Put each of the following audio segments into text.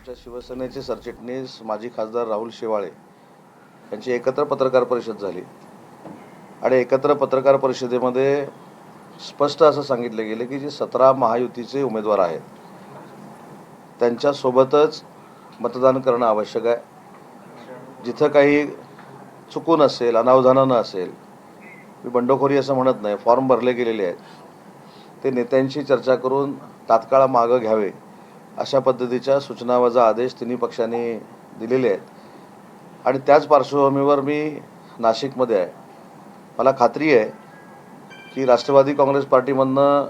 आमच्या शिवसेनेचे सरचिटणीस माजी खासदार राहुल शेवाळे यांची एकत्र पत्रकार परिषद झाली आणि एकत्र पत्रकार परिषदेमध्ये स्पष्ट असं सांगितले गेले की जे 17 महायुतीचे उमेदवार आहेत त्यांच्यासोबतच मतदान करणं आवश्यक आहे। जिथं काही चुकून असेल, अनावधानानं असेल, मी बंडखोरी असं म्हणत नाही, फॉर्म भरले गेलेले आहेत, ते नेत्यांशी चर्चा करून तात्काळ मागं घ्यावे अशा पद्धतीच्या सूचना वजा आदेश तिन्ही पक्षांनी दिलेले आहेत। आणि त्याच पार्श्वभूमीवर मी नाशिकमध्ये आहे। मला खात्री आहे की राष्ट्रवादी काँग्रेस पार्टीमधनं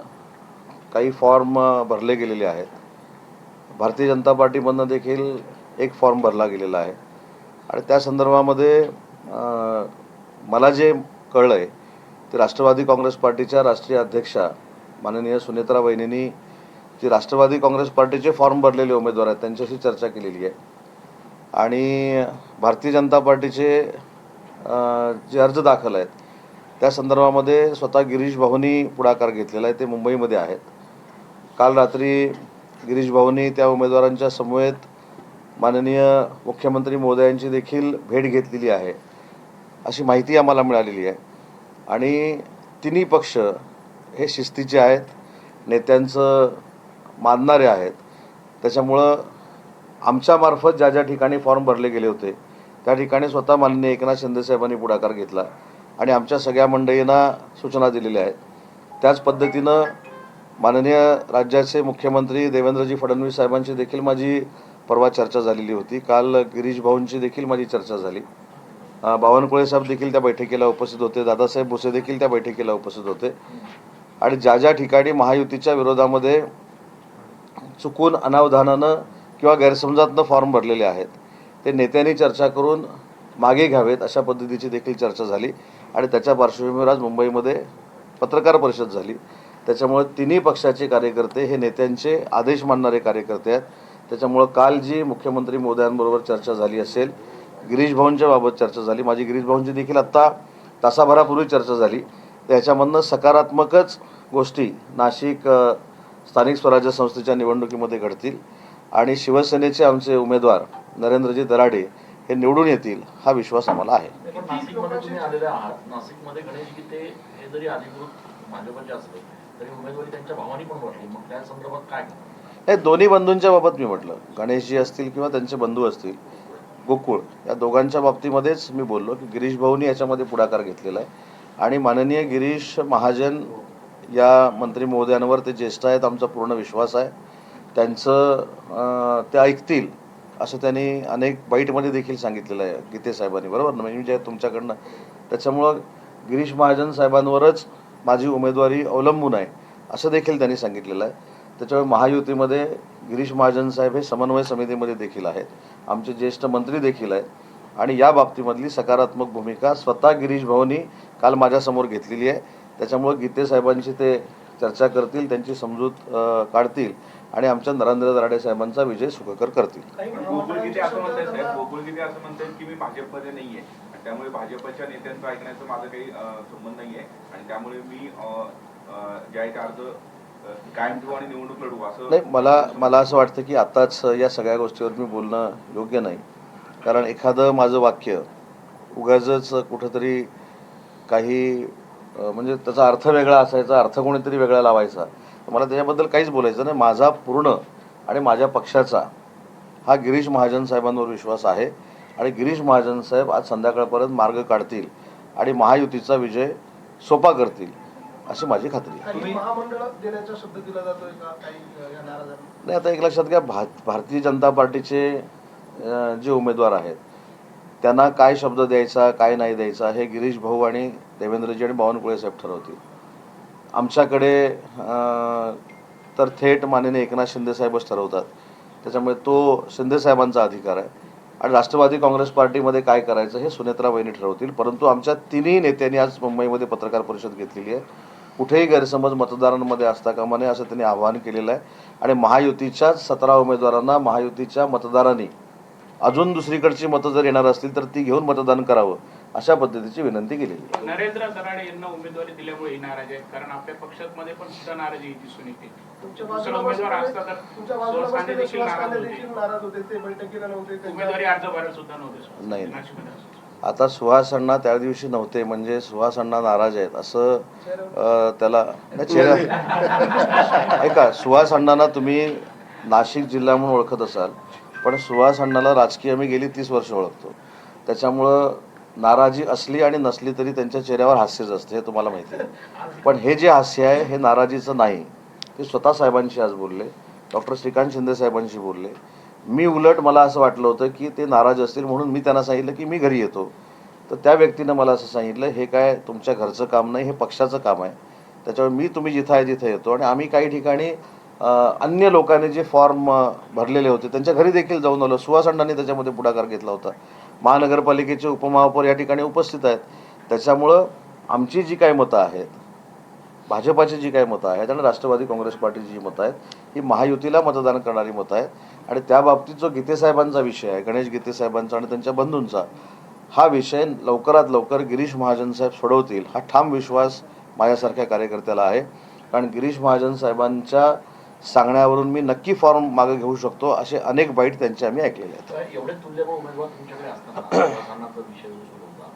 काही फॉर्म भरले गेलेले आहेत, भारतीय जनता पार्टीमधनं देखील एक फॉर्म भरला गेलेला आहे। आणि त्या संदर्भामध्ये मला जे कळलं आहे ते राष्ट्रवादी काँग्रेस पार्टीच्या राष्ट्रीय अध्यक्षा माननीय सुनेत्रा वहिनींनी जे राष्ट्रवादी काँग्रेस पार्टीचे फॉर्म भरलेले उमेदवार आहेत त्यांच्याशी चर्चा केलेली आहे आणि भारतीय जनता पार्टीचे जे अर्ज दाखल आहेत त्या संदर्भामध्ये स्वतः गिरीश भाऊंनी पुढाकार घेतलेला आहे। ते मुंबईमध्ये आहेत। काल रात्री गिरीश भाऊंनी त्या उमेदवारांच्या समवेत माननीय मुख्यमंत्री महोदयांची देखील भेट घेतलेली आहे अशी माहिती आम्हाला मिळालेली आहे। आणि तिन्ही पक्ष हे शिस्तीचे आहेत, नेत्यांचं मानणारे आहेत। त्याच्यामुळं आमच्यामार्फत ज्या ज्या ठिकाणी फॉर्म भरले गेले होते त्या ठिकाणी स्वतः माननीय एकनाथ शिंदे साहेबांनी पुढाकार घेतला आणि आमच्या सगळ्या मंडळींना सूचना दिलेल्या आहेत। त्याच पद्धतीनं माननीय राज्याचे मुख्यमंत्री देवेंद्रजी फडणवीस साहेबांची देखील माझी परवा चर्चा झालेली होती। काल गिरीश भाऊंची देखील माझी चर्चा झाली। बावनकुळे साहेब देखील त्या बैठकीला उपस्थित होते, दादासाहेब भुसे देखील त्या बैठकीला उपस्थित होते। आणि ज्या ज्या ठिकाणी महायुतीच्या विरोधामध्ये चुकून, अनावधानानं किंवा गैरसमजातनं फॉर्म भरलेले आहेत ते नेत्यांनी चर्चा करून मागे घ्यावेत अशा पद्धतीची देखील चर्चा झाली। आणि त्याच्या पार्श्वभूमीवर आज मुंबईमध्ये पत्रकार परिषद झाली। त्याच्यामुळे तिन्ही पक्षाचे कार्यकर्ते हे नेत्यांचे आदेश मानणारे कार्यकर्ते आहेत। त्याच्यामुळं काल जी मुख्यमंत्री महोदयांबरोबर चर्चा झाली असेल, गिरीश भाऊंच्या बाबत चर्चा झाली, माझी गिरीश भाऊंची देखील आत्ता तासाभरापूर्वी चर्चा झाली। त्याच्यामधनं सकारात्मकच गोष्टी नाशिक स्थानिक स्वराज्य संस्थेच्या निवडणुकीमध्ये घडतील आणि शिवसेनेचे आमचे उमेदवार नरेंद्रजी दराडे हे निवडून येतील हा विश्वास आम्हाला आहे। नाशिकमध्ये तुम्ही आलेले आहात, नाशिकमध्ये गणेश गीते हे जरी अधिकृत भाजपचे असले तरी उमेदवारी त्यांच्या भावानी पण वाटली, मग त्या संदर्भात काय? हे दोन्ही बंधूंच्या बाबत मी म्हटलं, गणेशजी असतील किंवा त्यांचे बंधू असतील, गोकुळ या दोघांच्या बाबतीमध्येच मी बोललो की गिरीश भाऊंनी याच्यामध्ये पुढाकार घेतलेला आहे आणि माननीय गिरीश महाजन या मंत्री महोदयांवर ते ज्येष्ठ आहेत, आमचा पूर्ण विश्वास आहे। त्यांचं ते ऐकतील असं त्यांनी अनेक बाईटमध्ये देखील सांगितलेलं आहे गीते साहेबांनी, बरोबर ना, म्हणजे जे तुमच्याकडनं। त्याच्यामुळं गिरीश महाजन साहेबांवरच माझी उमेदवारी अवलंबून आहे असं देखील त्यांनी सांगितलेलं आहे। त्याच्यामुळे महायुतीमध्ये गिरीश महाजन साहेब हे समन्वय समितीमध्ये देखील आहेत, आमचे ज्येष्ठ मंत्री देखील आहेत आणि या बाबतीमधली सकारात्मक भूमिका स्वतः गिरीश भाऊंनी काल माझ्यासमोर घेतलेली आहे। त्याच्यामुळे गीते साहेबांशी ते चर्चा करतील, त्यांची समजूत काढतील आणि आमच्या नरेंद्र दराडे साहेबांचा विजय सुखकर करतील। गोकुळ गीते असं म्हणतात की मी भाजपमध्ये नाहीये आणि त्यामुळे भाजपच्या नेत्यांचं ऐकण्याचं माझं काही संबंध नाहीये आणि त्यामुळे मी जे आहे ते अर्ज कायम ठेवू आणि निवडणूक लढवू असं नाही। मला असं वाटतं की आताच या सगळ्या गोष्टीवर मी बोलणं योग्य नाही, कारण एखादं माझं वाक्य उगाचच कुठंतरी काही म्हणजे त्याचा अर्थ वेगळा असायचा, अर्थ कोणीतरी वेगळा लावायचा, मला त्याच्याबद्दल काहीच बोलायचं नाही। माझा पूर्ण आणि माझ्या पक्षाचा हा गिरीश महाजन साहेबांवर विश्वास आहे आणि गिरीश महाजन साहेब आज संध्याकाळपर्यंत मार्ग काढतील आणि महायुतीचा विजय सोपा करतील अशी माझी खात्री आहे। नाही, आता एक लक्षात घ्या, भारतीय जनता पार्टीचे जे उमेदवार आहेत त्यांना काय शब्द द्यायचा, काय नाही द्यायचा हे गिरीश भाऊ आणि देवेंद्रजी आणि बावनकुळे साहेब ठरवतील। आमच्याकडे तर थेट माननीय एकनाथ शिंदे साहेबच ठरवतात। त्याच्यामुळे तो शिंदे साहेबांचा अधिकार आहे आणि राष्ट्रवादी काँग्रेस पार्टीमध्ये काय करायचं हे सुनेत्रा वहिनी ठरवतील। परंतु आमच्या तिन्ही नेत्यांनी आज मुंबईमध्ये पत्रकार परिषद घेतलेली आहे। कुठेही गैरसमज मतदारांमध्ये असता कामा नये असं त्यांनी आवाहन केलेलं आहे आणि महायुतीच्याच 17 उमेदवारांना महायुतीच्या मतदारांनी अजून दुसरीकडची मतं जर येणार असतील तर ती घेऊन मतदान करावं अशा पद्धतीची विनंती केलेली आहे. नरेंद्र दराडे यांना उमेदवारी दिल्यामुळे नाराज आहेत, कारण आपल्या पक्षामध्ये पण सुद्धा नाराजी दिसून येते. दुसरा उमेदवार असता तर सुहास कांदे देखील नाराज होते. उमेदवारी अर्ज भरायला सुद्धा नव्हते. नाही. नाशिकमध्ये असं. आता सुहास अण्णा त्या दिवशी नव्हते म्हणजे सुहास अण्णा नाराज आहेत असं त्याला नाही, चेहरा ऐका, सुहास अण्णांना तुम्ही नाशिक जिल्हा म्हणून ओळखत असाल, पण सुहास अण्णाला राजकीय मी गेली 30 वर्ष ओळखतो. त्याच्यामुळं नाराजी असली आणि नसली तरी त्यांच्या चेहऱ्यावर हास्यच असते, हे तुम्हाला माहिती आहे. पण हे जे हास्य आहे हे नाराजीचं नाही. ते स्वतः साहेबांशी आज बोलले, डॉक्टर श्रीकांत शिंदे साहेबांशी बोलले. मी उलट मला असं वाटलं होतं की ते नाराज असतील म्हणून मी त्यांना सांगितलं की मी घरी येतो. तर त्या व्यक्तीनं मला असं सांगितलं, हे काय तुमच्या घरचं काम नाही, हे पक्षाचं काम आहे. त्याच्यामुळे तुम्ही जिथं आहे तिथं येतो. आणि आम्ही काही ठिकाणी अन्य लोकांनी जे फॉर्म भरलेले होते त्यांच्या घरी देखील जाऊन आलो. सुहास अण्णांनी त्याच्यामध्ये पुढाकार घेतला होता. महानगरपालिकेचे उपमहापौर या ठिकाणी उपस्थित आहेत. त्याच्यामुळं आमची जी काही मतं आहेत, भाजपाची जी काही मतं आहेत आणि राष्ट्रवादी काँग्रेस पार्टीची जी मतं आहेत, ही महायुतीला मतदान करणारी मतं आहेत. आणि त्या बाबतीत जो गीते साहेबांचा विषय आहे, गणेश गीते साहेबांचा आणि त्यांच्या बंधूंचा, हा विषय लवकरात लवकर गिरीश महाजन साहेब सोडवतील हा ठाम विश्वास माझ्यासारख्या कार्यकर्त्याला आहे. कारण गिरीश महाजन साहेबांच्या सांगण्यावरून मी नक्की फॉर्म मागे घेऊ शकतो असे अनेक बाईट त्यांचे आम्ही ऐकलेले आहेत. तर एवढे तुल्यबळ उमेदवार तुमच्याकडे असताना सुहासांना जो विषय सुरू होता,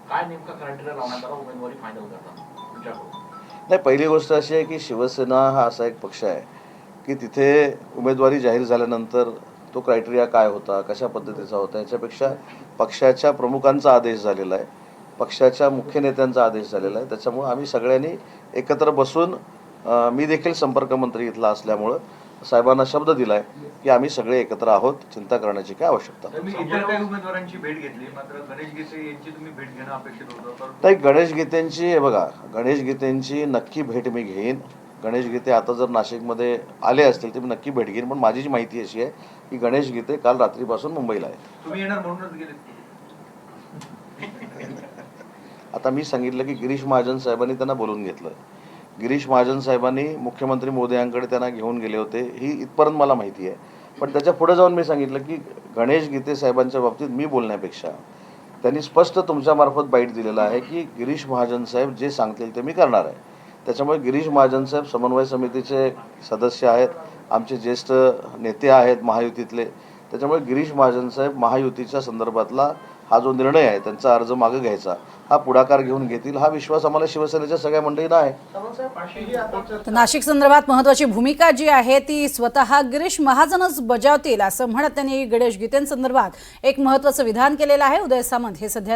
काय नेमका क्रायटेरिया लावण्यात आला उमेदवारी फायनल करताना तुमच्याकडून? नाही, पहिली गोष्ट अशी आहे की शिवसेना हा असा एक पक्ष आहे की तिथे उमेदवारी जाहीर झाल्यानंतर तो क्रायटेरिया काय होता, कशा पद्धतीचा होता, याच्यापेक्षा पक्षाच्या प्रमुखांचा आदेश झालेला आहे, पक्षाच्या मुख्य नेत्यांचा आदेश झालेला आहे. त्याच्यामुळं आम्ही सगळ्यांनी एकत्र बसून, मी देखील संपर्क मंत्री इथला असल्यामुळं साहेबांना शब्द दिलाय की आम्ही सगळे एकत्र आहोत, चिंता करण्याची काय आवश्यकता नाही. तुम्ही इतर काही उमेदवारांची भेट घेतली, मात्र गणेश गीते यांची तुम्ही भेट घेणं अपेक्षित होतं. नाही, गणेश गीतेंची हे बघा, गणेश गीतेंची नक्की भेट मी घेईन. गणेश गीते आता जर नाशिकमध्ये आले असतील तर मी नक्की भेट घेईन. पण माझी जी माहिती अशी आहे की गणेश गीते काल रात्रीपासून मुंबईला आहेत. तुम्ही येणार म्हणूनच गेले. आता मी सांगितलं की गिरीश महाजन साहेबांनी त्यांना बोलून घेतलं. गिरीश महाजन साहेबांनी मुख्यमंत्री मोदयांकडे त्यांना घेऊन गेले होते, ही इथपर्यंत मला माहिती आहे. पण त्याच्या पुढे जाऊन मी सांगितलं की गणेश गीते साहेबांच्या बाबतीत मी बोलण्यापेक्षा त्यांनी स्पष्ट तुमच्यामार्फत बाईट दिलेला आहे की गिरीश महाजन साहेब जे सांगतील ते मी करणार आहे. त्याच्यामुळे गिरीश महाजन साहेब समन्वय समितीचे सदस्य आहेत, आमचे ज्येष्ठ नेते आहेत महायुतीतले. त्याच्यामुळे गिरीश महाजन साहेब महायुतीच्या संदर्भातला हा जो निर्णय आहे, त्यांचा अर्ज मागे घ्यायचा, हा पुढाकार घेऊन घेतील, हा विश्वास आम्हाला शिवसेनेच्या सगळ्या मंडळींना आहे. तर नाशिक संदर्भात महत्त्वाची भूमिका जी आहे ती स्वतः गिरीश महाजनच बजावतील असं म्हणत त्यांनी गणेश गीतेंसंदर्भात एक महत्त्वाचं विधान केलेलं आहे. उदय सामंत हे सध्या